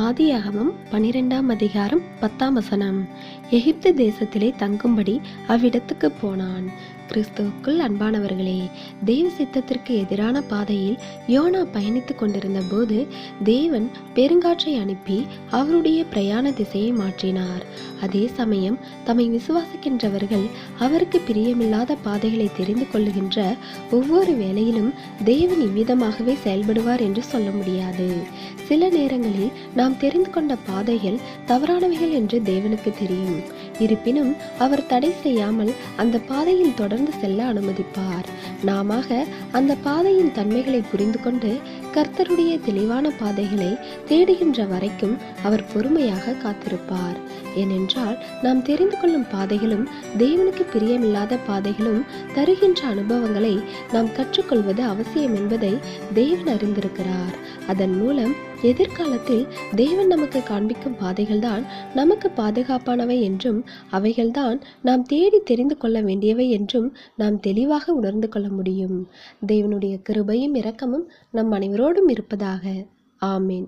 ஆதியாகமம் 12ஆம் அதிகாரம் 10ஆம் வசனம். எகிப்து தேசத்திலே தங்கும்படி அவ்விடத்துக்கு போனான். கிறிஸ்துவுக்குள் அன்பானவர்களே, தேவ சித்தத்திற்கு எதிரான பாதையில் யோனா பயணித்துக் கொண்டிருந்த போது தேவன் பெருங்காற்றை அனுப்பி அவருடைய பிரயாண திசையை மாற்றினார். அதே சமயம் தம்மை விசுவாசிக்கின்றவர்கள் அவருக்கு பிரியமில்லாத பாதைகளை தெரிந்து கொள்ளுகின்ற ஒவ்வொரு வேளையிலும் தேவன் இவ்விதமாகவே செயல்படுவார் என்று சொல்ல முடியாது. சில நேரங்களில் நாம் தெரிந்து கொண்ட பாதைகள் தவறானவைகள் என்று தேவனுக்கு தெரியும். இருப்பினும் அவர் தடை செய்யாமல் அந்த பாதையில் தொடர்ந்து செல்ல அனுமதிப்பார். நாம அந்த பாதையின் தன்மைகளை புரிந்து கொண்டு கர்த்தருடைய தெளிவான பாதைகளை தேடுகின்ற வரைக்கும் அவர் பொறுமையாக காத்திருப்பார். ஏனென்றால் நாம் தெரிந்து கொள்ளும் பாதைகளும் தேவனுக்கு பிரியமில்லாத பாதைகளும் தருகின்ற அனுபவங்களை நாம் கற்றுக்கொள்வது அவசியம் என்பதை தேவன் அறிந்திருக்கிறார். அதன் மூலம் எதிர்காலத்தில் தேவன் நமக்கு காண்பிக்கும் பாதைகள்தான் நமக்கு பாதுகாப்பானவை என்றும் அவைகள்தான் நாம் தேடி தெரிந்து கொள்ள வேண்டியவை என்றும் நாம் தெளிவாக உணர்ந்து கொள்ள முடியும். தேவனுடைய கிருபையும் இரக்கமும் நம் அனைவரோடும் இருப்பதாக. ஆமேன்.